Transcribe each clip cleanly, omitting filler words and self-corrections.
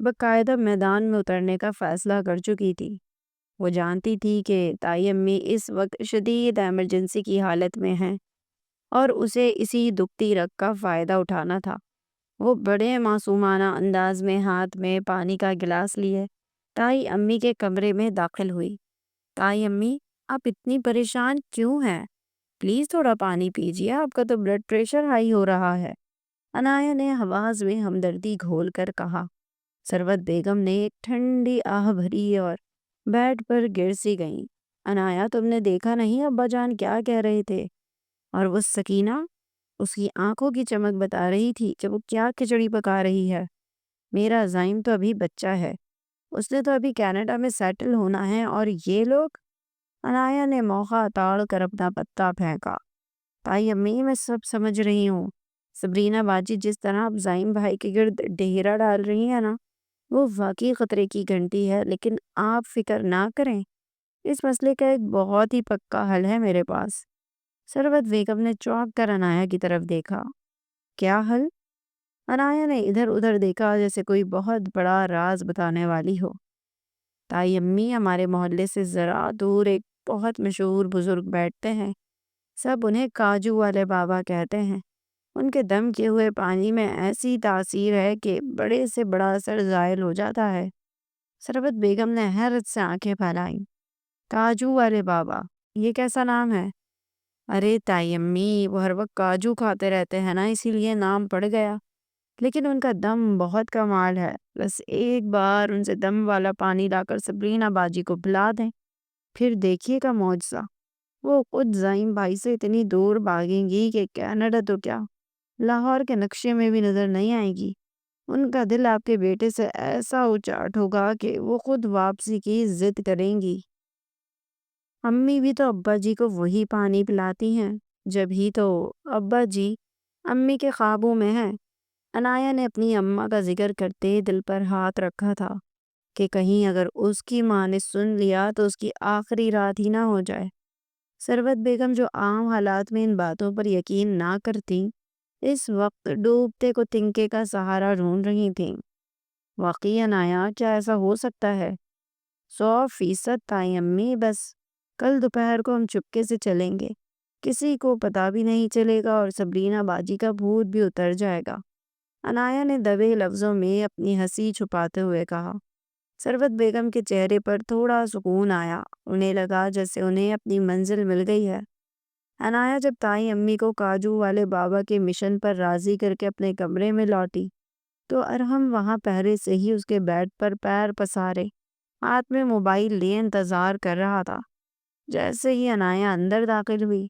باقاعدہ میدان میں اترنے کا فیصلہ کر چکی تھی۔ وہ جانتی تھی کہ تائی امی اس وقت شدید ایمرجنسی کی حالت میں ہیں اور اسے اسی دکھتی رگ کا فائدہ اٹھانا تھا۔ وہ بڑے معصومانہ انداز میں ہاتھ میں پانی کا گلاس لیے تائی امی کے کمرے میں داخل ہوئی۔ تائی امی، آپ اتنی پریشان کیوں ہیں؟ پلیز تھوڑا پانی پیجیے، آپ کا تو بلڈ پریشر ہائی ہو رہا ہے، عنایا نے آواز میں ہمدردی گھول کر کہا۔ ثروت بیگم نے ایک ٹھنڈی آہ بھری اور بیڈ پر گر سی گئیں۔ عنایا، تم نے دیکھا نہیں ابا جان کیا کہہ رہے تھے؟ اور وہ سکینہ، اس کی آنکھوں کی چمک بتا رہی تھی کہ وہ کیا کھچڑی پکا رہی ہے۔ میرا عزائم تو ابھی بچہ ہے، اس نے تو ابھی کینیڈا میں سیٹل ہونا ہے، اور یہ لوگ؟ عنایا نے موقع تاڑ کر اپنا پتا پھینکا۔ تائی امی، میں سب سمجھ رہی ہوں۔ سبرینا باجی جس طرح اب زائم بھائی کے گرد ڈہیرا ڈال رہی ہے نا، وہ واقعی خطرے کی گھنٹی ہے، لیکن آپ فکر نہ کریں، اس مسئلے کا ایک بہت ہی پکا حل ہے میرے پاس۔ ثروت بیگم نے چونک کر عنایا کی طرف دیکھا۔ کیا حل؟ عنایا نے ادھر ادھر دیکھا جیسے کوئی بہت بڑا راز بتانے والی ہو۔ تائی امی، ہمارے محلے سے ذرا دور ایک بہت مشہور بزرگ بیٹھتے ہیں، سب انہیں کاجو والے بابا کہتے ہیں۔ ان کے دم کیے ہوئے پانی میں ایسی تاثیر ہے کہ بڑے سے بڑا اثر زائل ہو جاتا ہے۔ ثروت بیگم نے حیرت سے آنکھیں پھیلائیں۔ کاجو والے بابا، یہ کیسا نام ہے؟ ارے تائی امی، وہ ہر وقت کاجو کھاتے رہتے ہیں نا، اسی لیے نام پڑ گیا، لیکن ان کا دم بہت کمال ہے۔ بس ایک بار ان سے دم والا پانی لا کر سبرینا باجی کو پلا دیں، پھر دیکھیے گا معجزہ۔ وہ خود زائم بھائی سے اتنی دور بھاگیں گی کہ کینیڈا تو کیا، لاہور کے نقشے میں بھی نظر نہیں آئے گی۔ ان کا دل آپ کے بیٹے سے ایسا اچاٹ ہوگا کہ وہ خود واپسی کی ضد کریں گی۔ امی بھی تو ابا جی کو وہی پانی پلاتی ہیں، جب ہی تو ابا جی امی کے خوابوں میں ہیں۔ عنایا نے اپنی اماں کا ذکر کرتے دل پر ہاتھ رکھا تھا کہ کہیں اگر اس کی ماں نے سن لیا تو اس کی آخری رات ہی نہ ہو جائے۔ ثروت بیگم جو عام حالات میں ان باتوں پر یقین نہ کرتی، اس وقت ڈوبتے کو تنکے کا سہارا ڈھونڈ رہی تھیں۔ واقعی عنایا، کیا ایسا ہو سکتا ہے؟ 100% تائی امی، بس کل دوپہر کو ہم چپکے سے چلیں گے، کسی کو پتہ بھی نہیں چلے گا، اور سبرینا باجی کا بھوت بھی اتر جائے گا۔ عنایا نے دبے لفظوں میں اپنی ہنسی چھپاتے ہوئے کہا۔ ثروت بیگم کے چہرے پر تھوڑا سکون آیا، انہیں لگا جیسے انہیں اپنی منزل مل گئی ہے۔ عنایا جب تائی امی کو کاجو والے بابا کے مشن پر راضی کر کے اپنے کمرے میں لوٹی تو ارحم وہاں پہلے سے ہی اس کے بیڈ پر پیر پسارے ہاتھ میں موبائل لیے انتظار کر رہا تھا۔ جیسے ہی عنایا اندر داخل ہوئی،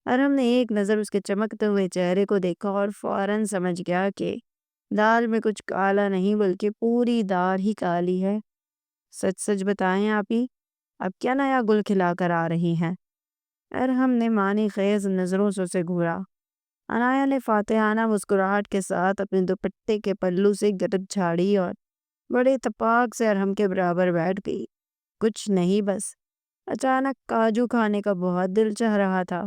ارحم نے ایک نظر اس کے چمکتے ہوئے چہرے کو دیکھا اور فوراً سمجھ گیا کہ دال میں کچھ کالا نہیں بلکہ پوری دال ہی کالی ہے۔ سچ سچ بتائیں آپی، اب کیا نیا گل کھلا کر آ رہی ہیں؟ ارحم نے معنی خیز نظروں سے اسے گھورا۔ عنایا نے فاتحانہ مسکراہٹ کے ساتھ اپنے دوپٹے کے پلو سے گرد جھاڑی اور بڑے اتفاق سے ارحم کے برابر بیٹھ گئی۔ کچھ نہیں، بس اچانک کاجو کھانے کا بہت دل چاہ رہا تھا،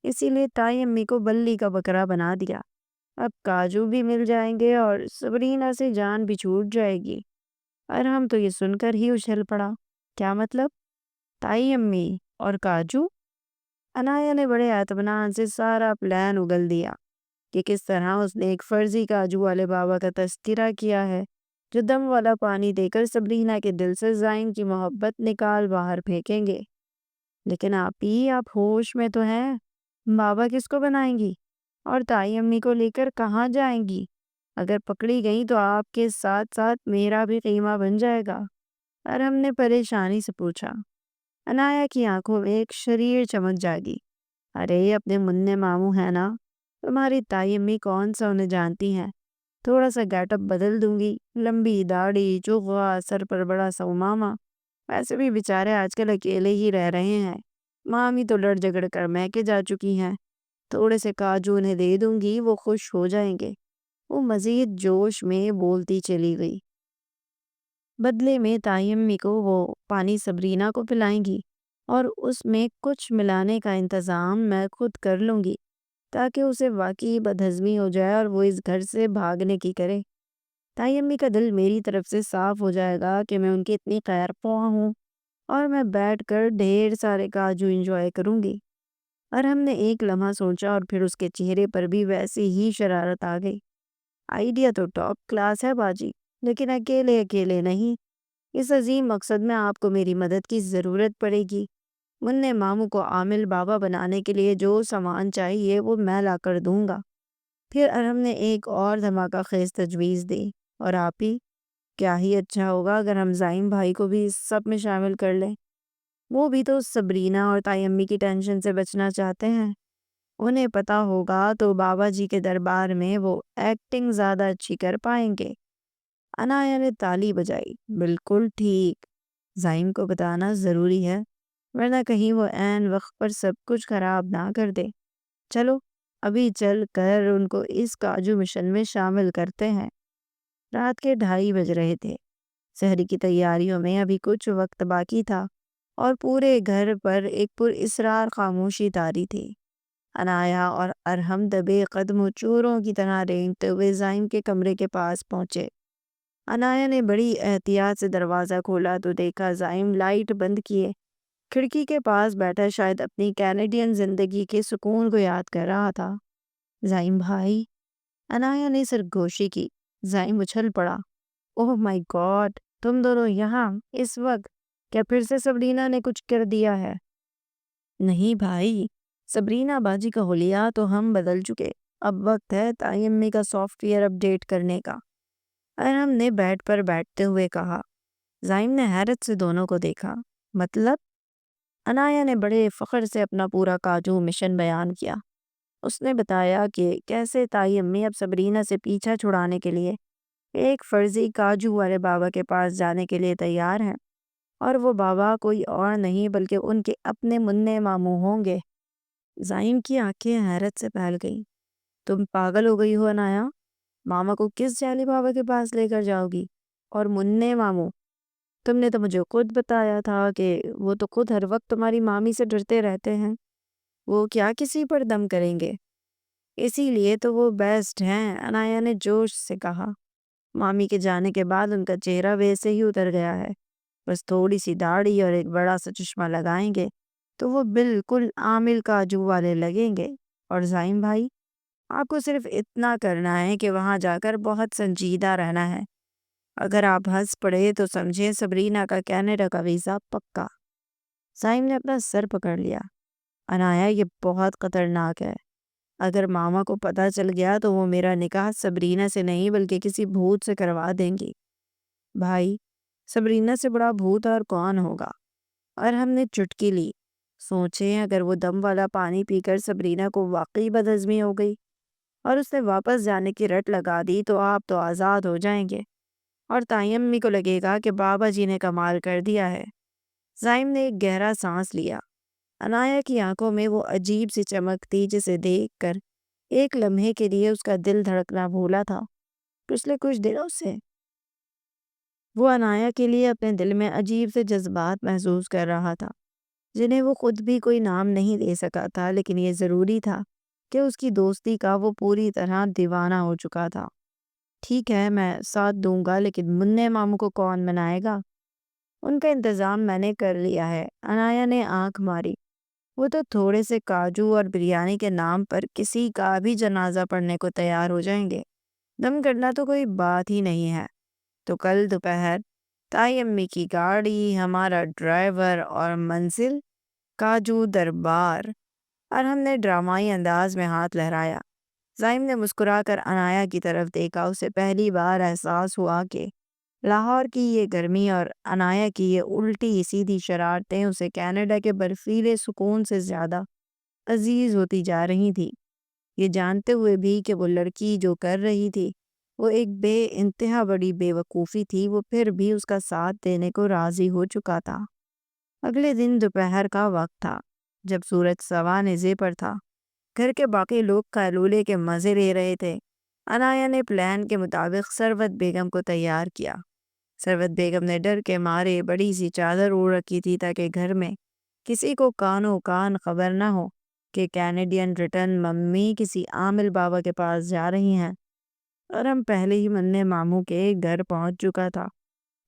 اسی لیے تائی امی کو بلی کا بکرا بنا دیا۔ اب کاجو بھی مل جائیں گے اور سبرینا سے جان بھی چھوٹ جائے گی۔ ارحم تو یہ سن کر ہی اچھل پڑا۔ کیا مطلب؟ تائی امی اور کاجو؟ عنایا نے بڑے اطمینان سے سارا پلان اگل دیا کہ کس طرح اس نے ایک فرضی کاجو والے بابا کا تذکرہ کیا ہے جو دم والا پانی دے کر سبرینا کے دل سے زائم کی محبت نکال باہر پھینکیں گے۔ لیکن آپ ہوش میں تو ہیں؟ بابا کس کو بنائیں گی اور تائی امی کو لے کر کہاں جائیں گی؟ اگر پکڑی گئی تو آپ کے ساتھ ساتھ میرا بھی قیمہ بن جائے گا، ارحم نے پریشانی سے پوچھا۔ عنایا کی آنکھوں میں ایک شریر چمک جاگی۔ ارے اپنے منع ماموں ہیں نا، تمہاری تائی امی کون سا انہیں جانتی ہیں؟ تھوڑا سا گیٹ اپ بدل دوں گی، لمبی داڑھی، چوغا، سر پر بڑا سا امامہ۔ ویسے بھی بیچارے آج کل اکیلے ہی رہ رہے ہیں، مامی تو لڑ جگڑ کر میکے جا چکی ہیں۔ تھوڑے سے کاجو انہیں دے دوں گی، وہ خوش ہو جائیں گے۔ وہ مزید جوش میں بولتی چلی گئی۔ بدلے میں تائی امی کو وہ پانی سبرینا کو پلائیں گی اور اس میں کچھ ملانے کا انتظام میں خود کر لوں گی تاکہ اسے واقعی بدہضمی ہو جائے اور وہ اس گھر سے بھاگنے کی کرے۔ تائی امی کا دل میری طرف سے صاف ہو جائے گا کہ میں ان کی اتنی خیر خواہ ہوں، اور میں بیٹھ کر ڈھیر سارے کاجو انجوائے کروں گی۔ اور ہم نے ایک لمحہ سوچا اور پھر اس کے چہرے پر بھی ویسی ہی شرارت آ گئی۔ آئیڈیا تو ٹاپ کلاس ہے باجی، لیکن اکیلے اکیلے نہیں، اس عظیم مقصد میں آپ کو میری مدد کی ضرورت پڑے گی۔ منع ماموں کو عامل بابا بنانے کے لیے جو سامان چاہیے وہ میں لا کر دوں گا۔ پھر ارہم نے ایک اور دھماکہ خیز تجویز دی، اور آپ ہی کیا ہی اچھا ہوگا اگر ہم زائم بھائی کو بھی اس سب میں شامل کر لیں۔ وہ بھی تو سبرینا اور تائی امی کی ٹینشن سے بچنا چاہتے ہیں۔ انہیں پتا ہوگا تو بابا جی کے دربار میں وہ ایکٹنگ زیادہ اچھی کر پائیں گے۔ انایا نے تالی بجائی۔ بالکل ٹھیک، زائم کو بتانا ضروری ہے، ورنہ کہیں وہ عین وقت پر سب کچھ خراب نہ کر دے۔ چلو ابھی چل کر ان کو اس کاجو مشن میں شامل کرتے ہیں۔ رات کے 2:30 بج رہے تھے۔ سحری کی تیاریوں میں ابھی کچھ وقت باقی تھا اور پورے گھر پر ایک پر اسرار خاموشی طاری تھی۔ انایا اور ارہم دبے قدم چوروں کی طرح رینگتے ہوئے زائم کے کمرے کے پاس پہنچے۔ انایا نے بڑی احتیاط سے دروازہ کھولا تو دیکھا زائم لائٹ بند کیے کھڑکی کے پاس بیٹھا شاید اپنی کینیڈین زندگی کے سکون کو یاد کر رہا تھا۔ زائم بھائی، انایا نے سرگوشی کی۔ زائم اچھل پڑا۔ اوہ مائی گاڈ، تم دونوں یہاں اس وقت؟ کیا پھر سے سبرینا نے کچھ کر دیا ہے؟ نہیں بھائی، سبرینا باجی کا حلیہ تو ہم بدل چکے، اب وقت ہے تائی امی کا سافٹ ویئر اپ ڈیٹ کرنے کا، ارہم نے بیڈ پر بیٹھتے ہوئے کہا۔ زائم نے حیرت سے دونوں کو دیکھا۔ مطلب؟ انایا نے بڑے فخر سے اپنا پورا کاجو مشن بیان کیا۔ اس نے بتایا کہ کیسے تائی امی اب سبرینا سے پیچھا چھڑانے کے لیے ایک فرضی کاجو والے بابا کے پاس جانے کے لیے تیار ہیں، اور وہ بابا کوئی اور نہیں بلکہ ان کے اپنے منع ماموں ہوں گے۔ زائم کی آنکھیں حیرت سے پھیل گئیں۔ تم پاگل ہو گئی ہو انایا؟ ماما کو کس جعلی بابا کے پاس لے کر جاؤ گی؟ اور منع ماموں؟ تم نے تو مجھے خود بتایا تھا کہ وہ تو خود ہر وقت تمہاری مامی سے ڈرتے رہتے ہیں، وہ کیا کسی پر دم کریں گے؟ اسی لیے تو وہ بیسٹ ہیں، انایا نے جوش سے کہا۔ مامی کے جانے کے بعد ان کا چہرہ ویسے ہی اتر گیا ہے، بس تھوڑی سی داڑھی اور ایک بڑا سا چشمہ لگائیں گے تو وہ بالکل عامل کاجو والے لگیں گے۔ اور زائم بھائی، آپ کو صرف اتنا کرنا ہے کہ وہاں جا کر بہت سنجیدہ رہنا ہے۔ اگر آپ ہنس پڑے تو سمجھیں سبرینا کا کینیڈا کا ویزا پکا۔ زائم نے اپنا سر پکڑ لیا۔ انایا، یہ بہت خطرناک ہے۔ اگر ماما کو پتہ چل گیا تو وہ میرا نکاح سبرینا سے نہیں بلکہ کسی بھوت سے کروا دیں گی۔ بھائی، سبرینا سے بڑا بھوت اور کون ہوگا؟ اور ہم نے چٹکی لی۔ سوچیں اگر وہ دم والا پانی پی کر سبرینا کو واقعی بدہضمی ہو گئی اور اس نے واپس جانے کی رٹ لگا دی تو آپ تو آزاد ہو جائیں گے، اور تائی امی کو لگے گا کہ بابا جی نے کمال کر دیا ہے۔ زائم نے ایک گہرا سانس لیا۔ انایا کی آنکھوں میں وہ عجیب سی چمک تھی جسے دیکھ کر ایک لمحے کے لیے اس کا دل دھڑکنا بھولا تھا۔ پچھلے کچھ دنوں سے وہ انایا کے لیے اپنے دل میں عجیب سے جذبات محسوس کر رہا تھا، جنہیں وہ خود بھی کوئی نام نہیں دے سکا تھا، لیکن یہ ضروری تھا کہ اس کی دوستی کا وہ پوری طرح دیوانہ ہو چکا تھا۔ ٹھیک ہے، میں ساتھ دوں گا، لیکن منع ماموں کو کون منائے گا؟ ان کا انتظام میں نے کر لیا ہے۔ انایا نے آنکھ ماری۔ وہ تو تھوڑے سے کاجو اور بریانی کے نام پر کسی کا بھی جنازہ پڑھنے کو تیار ہو جائیں گے۔ دم کرنا تو کوئی بات ہی نہیں ہے۔ تو کل دوپہر تائی امی کی گاڑی، ہمارا ڈرائیور اور منزل کاجو دربار۔ اور ہم نے ڈرامائی انداز میں ہاتھ لہرایا۔ زائم نے مسکرا کر انایا کی طرف دیکھا۔ اسے پہلی بار احساس ہوا کہ لاہور کی یہ گرمی اور انایا کی یہ الٹی سیدھی شرارتیں اسے کینیڈا کے برفیلے سکون سے زیادہ عزیز ہوتی جا رہی تھی، یہ جانتے ہوئے بھی کہ وہ لڑکی جو کر رہی تھی وہ ایک بے انتہا بڑی بے وقوفی تھی، وہ پھر بھی اس کا ساتھ دینے کو راضی ہو چکا تھا۔ اگلے دن دوپہر کا وقت تھا، جب سورج سوا نیزے پر تھا۔ گھر کے باقی لوگ قیلولے کے مزے لے رہے تھے۔ انایا نے پلان کے مطابق سروت بیگم کو تیار کیا۔ سروت بیگم نے ڈر کے مارے بڑی سی چادر اوڑھ رکھی تھی تاکہ گھر میں کسی کو کانوں کان خبر نہ ہو کہ کینیڈین ریٹرن ممی کسی عامل بابا کے پاس جا رہی ہیں۔ اور ہم پہلے ہی منع ماموں کے گھر پہنچ چکا تھا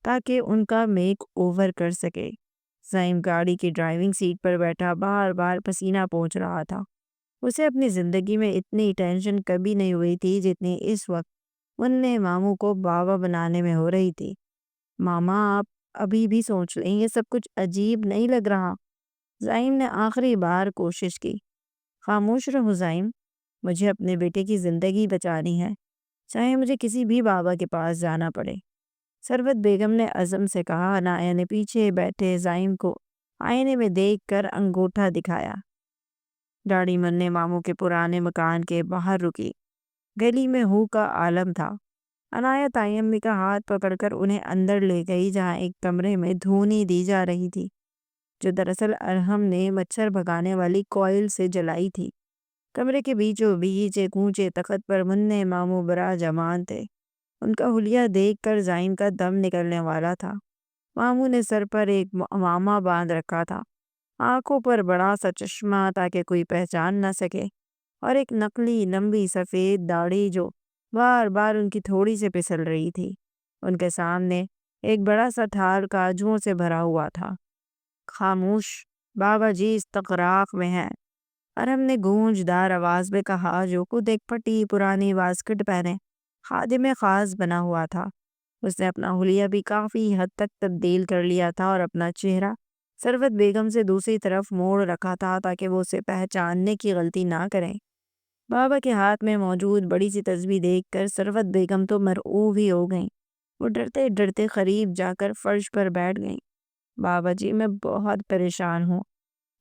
تاکہ ان کا میک اوور کر سکے۔ زائم گاڑی کی ڈرائیونگ سیٹ پر بیٹھا بار بار پسینہ پہنچ رہا تھا۔ اسے اپنی زندگی میں اتنی ٹینشن کبھی نہیں ہوئی تھی جتنی اس وقت منع ماموں کو بابا بنانے میں ہو رہی تھی۔ ماما آپ ابھی بھی سوچ لیں، یہ سب کچھ عجیب نہیں لگ رہا؟ زائم نے آخری بار کوشش کی۔ خاموش رہو زائم، مجھے اپنے بیٹے کی زندگی بچانی ہے، چاہے مجھے کسی بھی بابا کے پاس جانا پڑے، ثروت بیگم نے عزم سے کہا۔ عنایہ نے پیچھے بیٹھے زائم کو آئینے میں دیکھ کر انگوٹھا دکھایا۔ گاڑی منع ماموں کے پرانے مکان کے باہر رکی۔ گلی میں ہو کا عالم تھا۔ عنایہ تائی امی کا ہاتھ پکڑ کر انہیں اندر لے گئی، جہاں ایک کمرے میں دھونی دی جا رہی تھی، جو دراصل ارحم نے مچھر بھگانے والی کوئل سے جلائی تھی۔ کمرے کے بیچوں بیچ ایک اونچے تخت پر منع ماموں براجمان تھے۔ ان کا حلیہ دیکھ کر زائم کا دم نکلنے والا تھا۔ ماموں نے سر پر ایک عمامہ باندھ رکھا تھا، آنکھوں پر بڑا سا چشمہ تاکہ کوئی پہچان نہ سکے، اور ایک نقلی لمبی سفید داڑھی جو بار بار ان کی تھوڑی سے پسل رہی تھی۔ ان کے سامنے ایک بڑا سا تھال کاجوؤں سے بھرا ہوا تھا۔ خاموش، بابا جی استغراق میں ہیں، ارحم نے گونجدار آواز میں کہا، جو خود ایک پھٹی پرانی واسکٹ پہنے خادم خاص بنا ہوا تھا۔ اس نے اپنا حلیہ بھی کافی حد تک تبدیل کر لیا تھا اور اپنا چہرہ ثروت بیگم سے دوسری طرف موڑ رکھا تھا تاکہ وہ اسے پہچاننے کی غلطی نہ کریں۔ بابا کے ہاتھ میں موجود بڑی سی تسبیح دیکھ کر ثروت بیگم تو مرعوب ہی ہو گئیں۔ وہ ڈرتے ڈرتے قریب جا کر فرش پر بیٹھ گئیں۔ بابا جی میں بہت پریشان ہوں،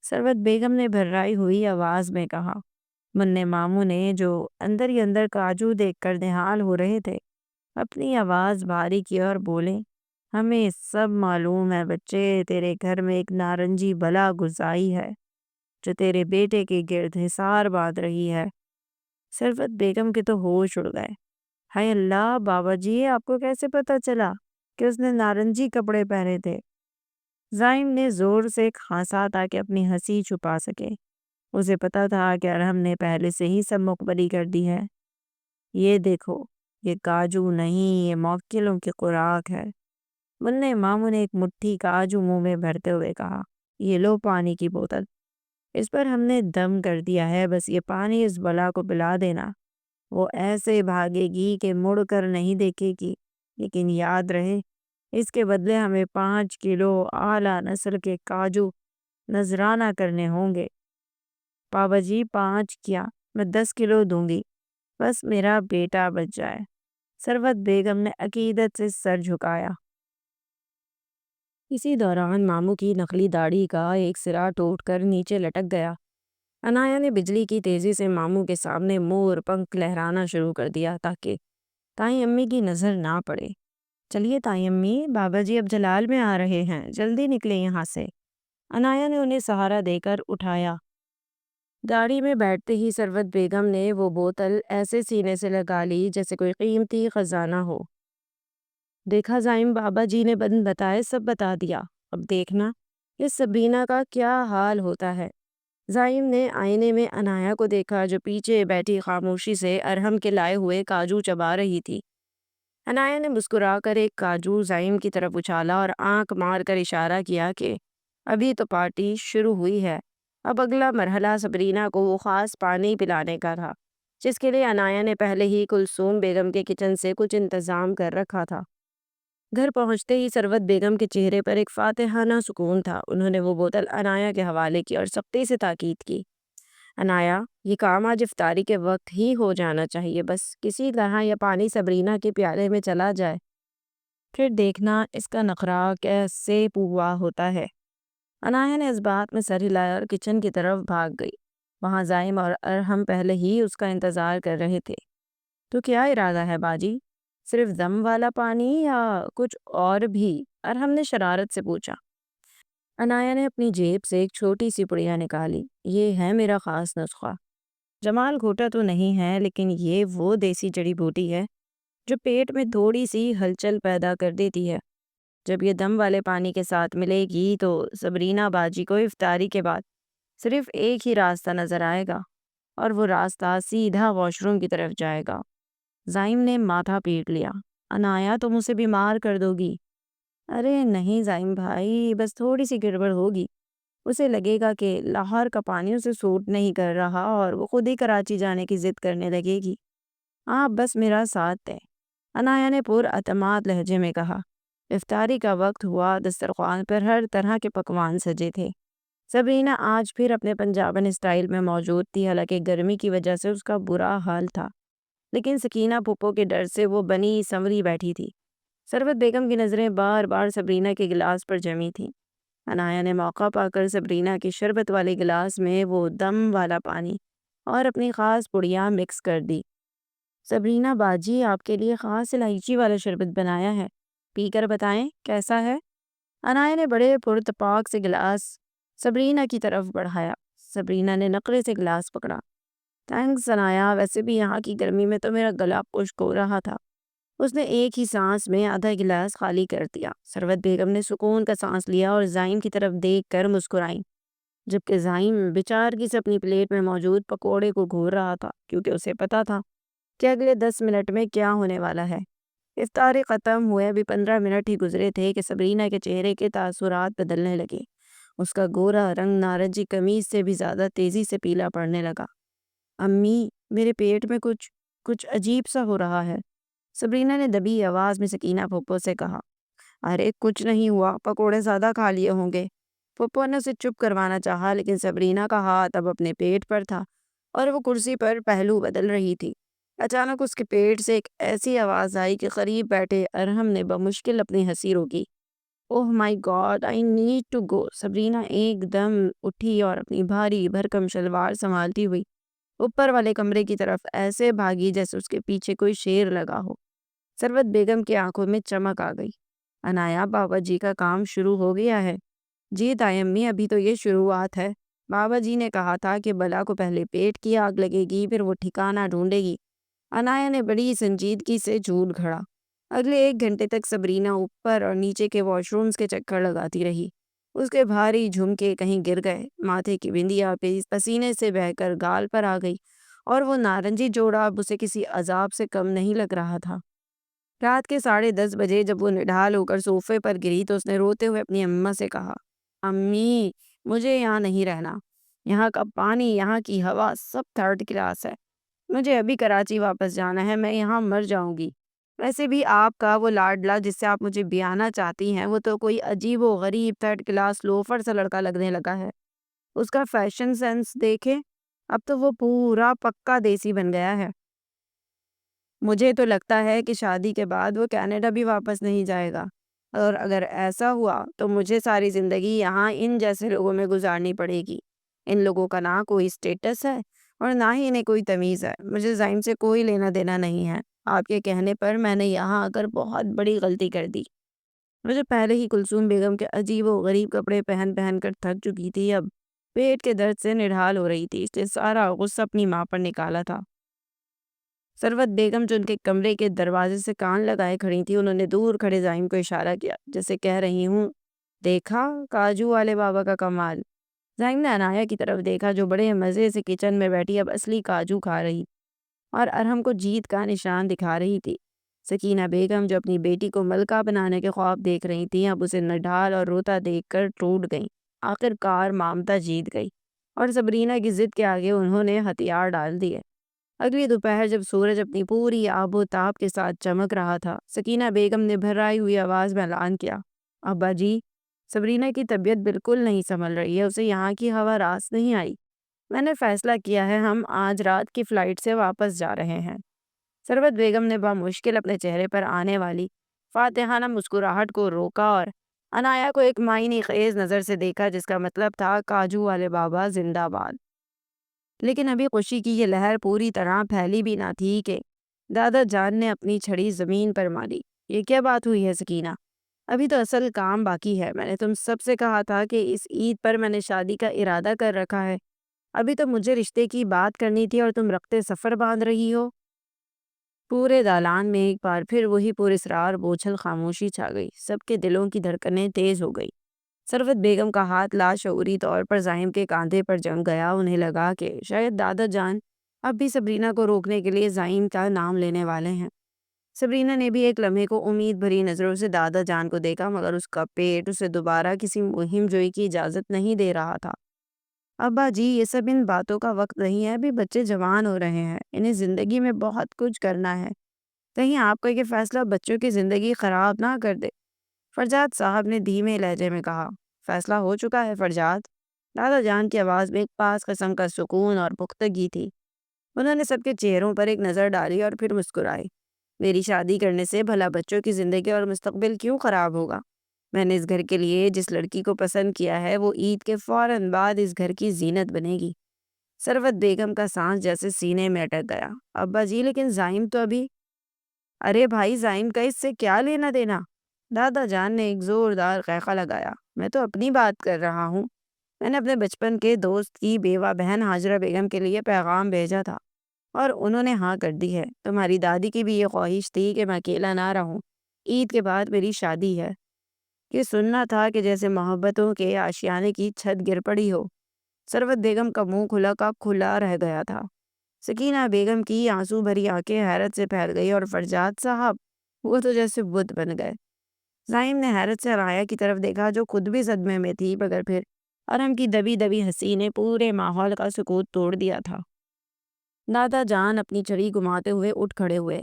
ثروت بیگم نے بھررائی ہوئی آواز میں کہا۔ منع ماموں نے، جو اندر ہی اندر کاجو دیکھ کر نہال ہو رہے تھے، اپنی آواز بھاری کی اور بولے، ہمیں سب معلوم ہے بچے، تیرے گھر میں ایک نارنجی بلا گزائی ہے جو تیرے بیٹے کے گرد حصار باندھ رہی ہے۔ ثروت بیگم کے تو ہوش اڑ گئے۔ ہائے اللہ، بابا جی آپ کو کیسے پتہ چلا کہ اس نے نارنجی کپڑے پہنے تھے؟ زائم نے زور سے کھانسا تاکہ اپنی ہنسی چھپا سکے۔ اسے پتا تھا کہ ارحم نے پہلے سے ہی سب مخبری کر دی ہے۔ یہ دیکھو، یہ کاجو نہیں، یہ موکلوں کی خوراک ہے۔ منع ماموں نے ایک مٹھی کاجو منہ میں بھرتے ہوئے کہا، یہ لو پانی کی بوتل، اس پر ہم نے دم کر دیا ہے، بس یہ پانی اس بلا کو پلا دینا، وہ ایسے بھاگے گی کہ مڑ کر نہیں دیکھے گی، لیکن یاد رہے اس کے بدلے ہمیں 5 کلو اعلیٰ نسل کے کاجو نذرانہ کرنے ہوں گے۔ بابا جی 5 کیا، میں 10 کلو دوں گی، بس میرا بیٹا بچ جائے۔ ثروت بیگم نے عقیدت سے سر جھکایا۔ اسی دوران ماموں کی نقلی داڑھی کا ایک سرا ٹوٹ کر نیچے لٹک گیا۔ عنایہ نے بجلی کی تیزی سے ماموں کے سامنے مور پنکھ لہرانا شروع کر دیا تاکہ تائی امی کی نظر نہ پڑے۔ چلیے تائی امی، بابا جی اب جلال میں آ رہے ہیں، جلدی نکلے یہاں سے۔ عنایہ نے انہیں سہارا دے کر اٹھایا۔ گاڑی میں بیٹھتے ہی ثروت بیگم نے وہ بوتل ایسے سینے سے لگا لی جیسے کوئی قیمتی خزانہ ہو۔ دیکھا زائم، بابا جی نے بند بتائے سب بتا دیا، اب دیکھنا اس سبینہ کا کیا حال ہوتا ہے۔ زائم نے آئینے میں عنایہ کو دیکھا، جو پیچھے بیٹھی خاموشی سے ارحم کے لائے ہوئے کاجو چبا رہی تھی۔ عنایہ نے مسکرا کر ایک کاجو زائم کی طرف اچھالا اور آنکھ مار کر اشارہ کیا کہ ابھی تو پارٹی شروع ہوئی ہے، اب اگلا مرحلہ سبرینہ کو وہ خاص پانی پلانے کا تھا جس کے لیے عنایہ نے پہلے ہی کلثوم بیگم کے کچن سے کچھ انتظام کر رکھا تھا۔ گھر پہنچتے ہی ثروت بیگم کے چہرے پر ایک فاتحانہ سکون تھا۔ انہوں نے وہ بوتل عنایہ کے حوالے کی اور سختی سے تاکید کی، عنایہ یہ کام آج افطاری کے وقت ہی ہو جانا چاہیے، بس کسی طرح یہ پانی سبرینہ کے پیالے میں چلا جائے، پھر دیکھنا اس کا نخرہ کیسے پوا ہوتا ہے۔ عنایہ نے اس بات میں سر ہلایا اور کچن کی طرف بھاگ گئی۔ وہاں زائم اور ارحم پہلے ہی اس کا انتظار کر رہے تھے۔ تو کیا ارادہ ہے باجی؟ صرف دم والا پانی یا کچھ اور بھی؟ ارحم نے شرارت سے پوچھا۔ عنایہ نے اپنی جیب سے ایک چھوٹی سی پڑیا نکالی۔ یہ ہے میرا خاص نسخہ، جمال گھوٹا تو نہیں ہے، لیکن یہ وہ دیسی جڑی بوٹی ہے جو پیٹ میں تھوڑی سی ہلچل پیدا کر دیتی ہے۔ جب یہ دم والے پانی کے ساتھ ملے گی تو سبرینہ باجی کو افطاری کے بعد صرف ایک ہی راستہ نظر آئے گا، اور وہ راستہ سیدھا واش روم کی طرف جائے گا۔ زائم نے ماتھا پیٹ لیا۔ انایا تم اسے بیمار کر دو گی۔ ارے نہیں زائم بھائی، بس تھوڑی سی گڑبڑ ہوگی، اسے لگے گا کہ لاہور کا پانی اسے سوٹ نہیں کر رہا اور وہ خود ہی کراچی جانے کی ضد کرنے لگے گی۔ آپ بس میرا ساتھ دیں، انایا نے پر اعتماد لہجے میں کہا۔ افطاری کا وقت ہوا، دسترخوان پر ہر طرح کے پکوان سجے تھے۔ سبرینا آج پھر اپنے پنجابن اسٹائل میں موجود تھی، حالانکہ گرمی کی وجہ سے اس کا برا حال تھا، لیکن سکینہ پھپھو کے ڈر سے وہ بنی سنوری بیٹھی تھی۔ ثروت بیگم کی نظریں بار بار سبرینا کے گلاس پر جمی تھیں۔ انایا نے موقع پا کر سبرینا کے شربت والے گلاس میں وہ دم والا پانی اور اپنی خاص پڑیاں مکس کر دی۔ سبرینا باجی، آپ کے لیے خاص الائچی والا شربت بنایا ہے، پی کر بتائیں کیسا ہے؟ انایا نے بڑے پرتپاک سے گلاس سبرینا کی طرف بڑھایا۔ سبرینا نے نخرے سے گلاس پکڑا۔ تھینکس انایا، ویسے بھی یہاں کی گرمی میں تو میرا گلا خشک ہو رہا تھا۔ اس نے ایک ہی سانس میں آدھا گلاس خالی کر دیا۔ ثروت بیگم نے سکون کا سانس لیا اور زائم کی طرف دیکھ کر مسکرائیں، جبکہ زائم بیچارگی سے اپنی پلیٹ میں موجود پکوڑے کو گھور رہا تھا، کیونکہ اسے پتا تھا کہ اگلے 10 منٹ میں کیا ہونے والا ہے۔ افطاری ختم ہوئے ابھی 15 منٹ ہی گزرے تھے کہ سبرینا کے چہرے کے تاثرات بدلنے لگے۔ اس کا گورا رنگ نارنجی قمیض سے بھی زیادہ تیزی سے پیلا پڑنے لگا۔ امی، میرے پیٹ میں کچھ عجیب سا ہو رہا ہے، سبرینا نے دبی آواز میں سکینہ پھپھو سے کہا۔ ارے کچھ نہیں ہوا، پکوڑے زیادہ کھا لیے ہوں گے۔ پھپھو نے اسے چپ کروانا چاہا، لیکن سبرینا کا ہاتھ اب اپنے پیٹ پر تھا اور وہ کرسی پر پہلو بدل رہی تھی۔ اچانک اس کے پیٹ سے ایک ایسی آواز آئی کہ قریب بیٹھے ارحم نے بمشکل اپنی ہنسی روکی۔ Oh my God, I need to go. Sabrina ایک دم اٹھی اور اپنی بھاری بھرکم شلوار سنبھالتی ہوئی اوپر والے کمرے کی طرف ایسے بھاگی جیسے اس کے پیچھے کوئی شیر لگا ہو۔ ثروت بیگم کی آنکھوں میں چمک آ گئی۔ انایا، بابا جی کا کام شروع ہو گیا ہے؟ جی تائی امی، ابھی تو یہ شروعات ہے۔ بابا جی نے کہا تھا کہ بلا کو پہلے پیٹ کی آگ لگے گی، پھر وہ ٹھکانہ ڈھونڈے گی۔ انایا نے بڑی سنجیدگی سے جھوٹ گھڑا۔ اگلے 1 گھنٹے تک سبرینا اوپر اور نیچے کے واش رومز کے چکر لگاتی رہی۔ اس کے بھاری جھمکے کہیں گر گئے، ماتھے کی بندیا پسینے سے بہہ کر گال پر آ گئی، اور وہ نارنجی جوڑا اب اسے کسی عذاب سے کم نہیں لگ رہا تھا۔ رات کے 10:30 بجے جب وہ نڈھال ہو کر صوفے پر گری تو اس نے روتے ہوئے اپنی اماں سے کہا، امی، مجھے یہاں نہیں رہنا۔ یہاں کا پانی، یہاں کی ہوا سب 3rd کلاس ہے۔ مجھے ابھی کراچی واپس جانا ہے، میں یہاں مر جاؤں گی۔ ویسے بھی آپ کا وہ لاڈلا جس سے آپ مجھے بیانا چاہتی ہیں، وہ تو کوئی عجیب و غریب 3rd کلاس لوفر سا لڑکا لگنے لگا ہے۔ اس کا فیشن سینس دیکھیں، اب تو وہ پورا پکا دیسی بن گیا ہے۔ مجھے تو لگتا ہے کہ شادی کے بعد وہ کینیڈا بھی واپس نہیں جائے گا، اور اگر ایسا ہوا تو مجھے ساری زندگی یہاں ان جیسے لوگوں میں گزارنی پڑے گی۔ ان لوگوں کا نہ کوئی سٹیٹس ہے اور نہ ہی انہیں کوئی تمیز ہے۔ مجھے زائم سے کوئی لینا دینا نہیں ہے۔ آپ کے کہنے پر میں نے یہاں آ کر بہت بڑی غلطی کر دی۔ مجھے پہلے ہی کلثوم بیگم کے عجیب و غریب کپڑے پہن پہن کر تھک چکی تھی، اب پیٹ کے درد سے نڈھال ہو رہی تھی۔ اس نے سارا غصہ اپنی ماں پر نکالا تھا۔ ثروت بیگم جو ان کے کمرے کے دروازے سے کان لگائے کھڑی تھی، انہوں نے دور کھڑے زائم کو اشارہ کیا، جیسے کہہ رہی ہوں، دیکھا کاجو والے بابا کا کمال۔ زائم نے انایا کی طرف دیکھا جو بڑے مزے سے کچن میں بیٹھی اب اصلی کاجو کھا رہی اور ارحم کو جیت کا نشان دکھا رہی تھی۔ سکینہ بیگم جو اپنی بیٹی کو ملکہ بنانے کے خواب دیکھ رہی تھیں، اب اسے نڈھال اور روتا دیکھ کر ٹوٹ گئیں۔ آخر کار مامتا جیت گئی اور سبرینا کی ضد کے آگے انہوں نے ہتھیار ڈال دیے۔ اگلی دوپہر جب سورج اپنی پوری آب و تاب کے ساتھ چمک رہا تھا، سکینہ بیگم نے بھرائی ہوئی آواز میں اعلان کیا، ابا جی، سبرینا کی طبیعت بالکل نہیں سنبھل رہی ہے، اسے یہاں کی ہوا راس نہیں آئی۔ میں نے فیصلہ کیا ہے، ہم آج رات کی فلائٹ سے واپس جا رہے ہیں۔ ثروت بیگم نے بمشکل اپنے چہرے پر آنے والی فاتحانہ مسکراہٹ کو روکا اور انایا کو ایک معنی خیز نظر سے دیکھا، جس کا مطلب تھا کاجو والے بابا زندہ باد۔ لیکن ابھی خوشی کی یہ لہر پوری طرح پھیلی بھی نہ تھی کہ دادا جان نے اپنی چھڑی زمین پر ماری۔ یہ کیا بات ہوئی ہے سکینہ؟ ابھی تو اصل کام باقی ہے۔ میں نے تم سب سے کہا تھا کہ اس عید پر میں نے شادی کا ارادہ کر رکھا ہے۔ ابھی تو مجھے رشتے کی بات کرنی تھی اور تم رخت سفر باندھ رہی ہو۔ پورے دالان میں ایک بار پھر وہی پراسرار بوجھل خاموشی چھا گئی۔ سب کے دلوں کی دھڑکنیں تیز ہو گئی۔ ثروت بیگم کا ہاتھ لاشعوری طور پر زائم کے کاندھے پر جم گیا۔ انہیں لگا کہ شاید دادا جان اب بھی سبرینا کو روکنے کے لیے زائم کا نام لینے والے ہیں۔ سبرینا نے بھی ایک لمحے کو امید بھری نظروں سے دادا جان کو دیکھا، مگر اس کا پیٹ اسے دوبارہ کسی مہم جوئی کی اجازت نہیں دے رہا تھا۔ ابا جی، یہ سب ان باتوں کا وقت نہیں ہے، ابھی بچے جوان ہو رہے ہیں، انہیں زندگی میں بہت کچھ کرنا ہے، کہیں آپ کا یہ فیصلہ بچوں کی زندگی خراب نہ کر دے۔ فرجاد صاحب نے دھیمے لہجے میں کہا۔ فیصلہ ہو چکا ہے فرجاد؟ دادا جان کی آواز میں ایک خاص قسم کا سکون اور پختگی تھی۔ انہوں نے سب کے چہروں پر ایک نظر ڈالی اور پھر مسکرائے۔ میری شادی کرنے سے بھلا بچوں کی زندگی اور مستقبل کیوں خراب ہوگا؟ میں نے اس گھر کے لیے جس لڑکی کو پسند کیا ہے وہ عید کے فوراً بعد اس گھر کی زینت بنے گی۔ ثروت بیگم کا سانس جیسے سینے میں اٹک گیا۔ ابا جی، لیکن زائم تو ابھی… ارے بھائی، زائم کا اس سے کیا لینا دینا؟ دادا جان نے ایک زوردار قہقہ لگایا۔ میں تو اپنی بات کر رہا ہوں۔ میں نے اپنے بچپن کے دوست کی بیوہ بہن ہاجرہ بیگم کے لیے پیغام بھیجا تھا اور انہوں نے ہاں کر دی ہے۔ تمہاری دادی کی بھی یہ خواہش تھی کہ میں اکیلا نہ رہوں۔ عید کے بعد میری شادی ہے۔ یہ سننا تھا کہ جیسے محبتوں کے آشیانے کی چھت گر پڑی ہو۔ ثروت بیگم کا منہ کھلا کا کھلا رہ گیا تھا۔ سکینہ بیگم کی آنسو بھری آنکھیں حیرت سے پھیل گئی اور فرجاد صاحب، وہ تو جیسے بت بن گئے۔ زائم نے حیرت سے عنایا کی طرف دیکھا جو خود بھی صدمے میں تھی، مگر پھر ارم کی دبی دبی ہنسی نے پورے ماحول کا سکوت توڑ دیا تھا۔ دادا جان اپنی چھڑی گھماتے ہوئے اٹھ کھڑے ہوئے۔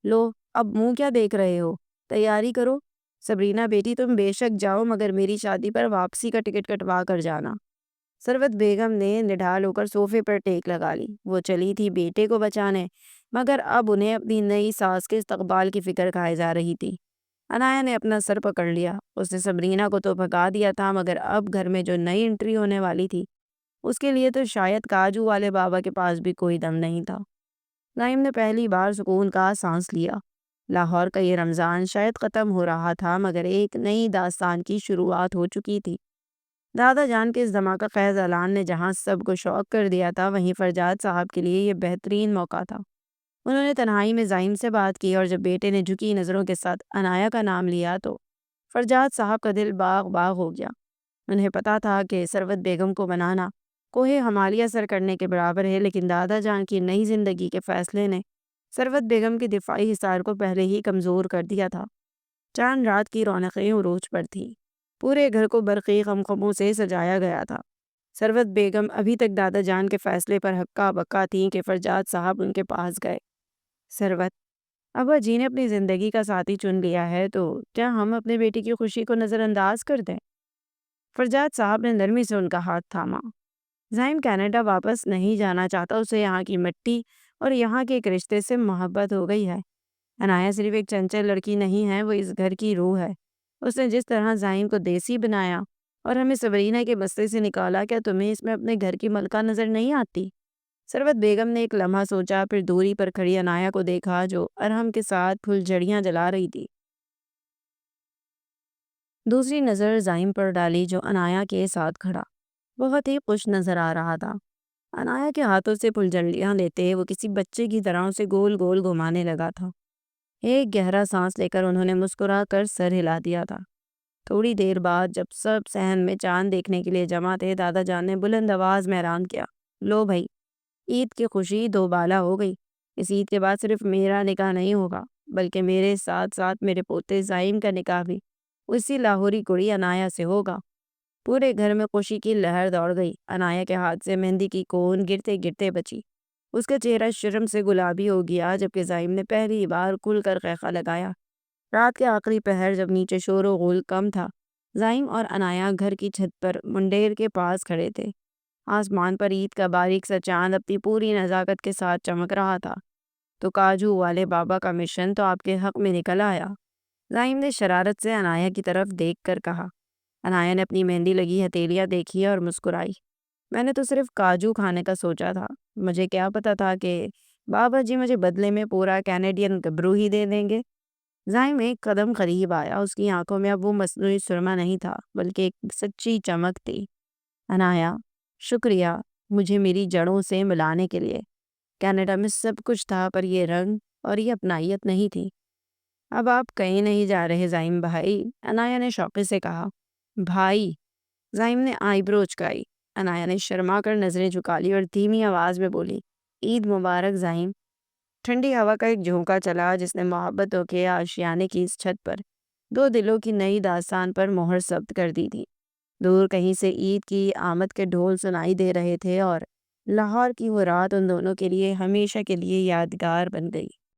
لو، اب منہ کیا دیکھ رہے ہو؟ تیاری کرو۔ سبرینا بیٹی، تم بے شک جاؤ، مگر میری شادی پر واپسی کا ٹکٹ کٹوا کر جانا۔ ثروت بیگم نے نڈھال ہو کر صوفے پر ٹیک لگا لی۔ وہ چلی تھی بیٹے کو بچانے، مگر اب انہیں اپنی نئی ساس کے استقبال کی فکر کھائے جا رہی تھی۔ عنایا نے اپنا سر پکڑ لیا۔ اس نے سبرینا کو تو بھگا دیا تھا، مگر اب گھر میں جو نئی انٹری ہونے والی تھی اس کے لیے تو شاید کاجو والے بابا کے پاس بھی کوئی دم نہیں تھا۔ نائم نے پہلی بار سکون کا سانس لیا۔ لاہور کا یہ رمضان شاید ختم ہو رہا تھا، مگر ایک نئی داستان کی شروعات ہو چکی تھی۔ دادا جان کے اس دھماکہ خیز اعلان نے جہاں سب کو شوق کر دیا تھا، وہیں فرجاد صاحب کے لیے یہ بہترین موقع تھا۔ انہوں نے تنہائی میں زائم سے بات کی اور جب بیٹے نے جھکی نظروں کے ساتھ عنایا کا نام لیا تو فرجاد صاحب کا دل باغ باغ ہو گیا۔ انہیں پتا تھا کہ ثروت بیگم کو منانا کوہ ہمالیہ سر کرنے کے برابر ہے، لیکن دادا جان کی نئی زندگی کے فیصلے نے ثروت بیگم کے دفاعی حصار کو پہلے ہی کمزور کر دیا تھا۔ چاند رات کی رونقیں عروج پر تھیں۔ پورے گھر کو برقی خمخموں سے سجایا گیا تھا۔ ثروت بیگم ابھی تک دادا جان کے فیصلے پر ہکا بکا تھیں کہ فرجاد صاحب ان کے پاس گئے۔ ثروت، ابا جی نے اپنی زندگی کا ساتھی چن لیا ہے، تو کیا ہم اپنے بیٹی کی خوشی کو نظر انداز کر دیں؟ فرجاد صاحب نے نرمی سے ان کا ہاتھ تھاما۔ زائم کینیڈا واپس نہیں جانا چاہتا، اسے یہاں کی مٹی اور یہاں کے ایک رشتے سے محبت ہو گئی ہے۔ عنایا صرف ایک چنچل لڑکی نہیں ہے، وہ اس گھر کی روح ہے۔ اس نے جس طرح زائم کو دیسی بنایا اور ہمیں سبرینا کے مسئلے سے نکالا، کیا تمہیں اس میں اپنے گھر کی ملکہ نظر نہیں آتی؟ ثروت بیگم نے ایک لمحہ سوچا، پھر دوری پر کھڑی عنایا کو دیکھا جو ارہم کے ساتھ پھل جھڑیاں جلا رہی تھی۔ دوسری نظر زائم پر ڈالی جو عنایا کے ساتھ کھڑا بہت ہی خوش نظر آ رہا تھا۔ عنایا کے ہاتھوں سے پھل جھڑیاں لیتے وہ کسی بچے کی طرح اسے گول گول گھمانے لگا تھا۔ ایک گہرا سانس لے کر انہوں نے مسکرا کر سر ہلا دیا تھا۔ تھوڑی دیر بعد جب سب صحن میں چاند دیکھنے کے لیے جمع تھے، دادا جان نے بلند آواز میں اعلان کیا، لو بھائی، عید کی خوشی دو بالا ہو گئی۔ اس عید کے بعد صرف میرا نکاح نہیں ہوگا، بلکہ میرے ساتھ ساتھ میرے پوتے زائم کا نکاح بھی اسی لاہوری کڑی عنایا سے ہوگا۔ پورے گھر میں خوشی کی لہر دوڑ گئی۔ عنایا کے ہاتھ سے مہندی کی کون گرتے گرتے بچی۔ اس کا چہرہ شرم سے گلابی ہو گیا، جبکہ زائم نے پہلی بار کھل کر قہقہ لگایا۔ رات کے آخری پہر جب نیچے شور و غل کم تھا، زائم اور عنایا گھر کی چھت پر منڈیر کے پاس کھڑے تھے۔ آسمان پر عید کا باریک سا چاند اپنی پوری نزاکت کے ساتھ چمک رہا تھا۔ تو کاجو والے بابا کا مشن تو آپ کے حق میں نکل آیا؟ زائم نے شرارت سے عنایا کی طرف دیکھ کر کہا۔ عنایا نے اپنی مہندی لگی ہتھیلیاں دیکھی اور مسکرائی۔ میں نے تو صرف کاجو کھانے کا سوچا تھا، مجھے کیا پتا تھا کہ بابا جی مجھے بدلے میں پورا کینیڈین گبرو ہی دے دیں گے۔ زائم ایک قدم قریب آیا۔ اس کی آنکھوں میں اب وہ مصنوعی سرما نہیں تھا، بلکہ ایک سچی چمک تھی۔ عنایا، شکریہ مجھے میری جڑوں سے ملانے کے لیے۔ کینیڈا میں سب کچھ تھا، پر یہ رنگ اور یہ اپنائیت نہیں تھی۔ اب آپ کہیں نہیں جا رہے زائم بھائی؟ عنایا نے شوقی سے کہا۔ بھائی؟ زائم نے آئی برو اچکائی۔ عنایا نے شرما کر نظریں جھکا لی اور دھیمی آواز میں بولی، عید مبارک زائم۔ ٹھنڈی ہوا کا ایک جھونکا چلا جس نے محبتوں کے آشیانے کی اس چھت پر دو دلوں کی نئی داستان پر مہر ثبت کر دی تھی۔ دور کہیں سے عید کی آمد کے ڈھول سنائی دے رہے تھے اور لاہور کی وہ رات ان دونوں کے لیے ہمیشہ کے لیے یادگار بن گئی۔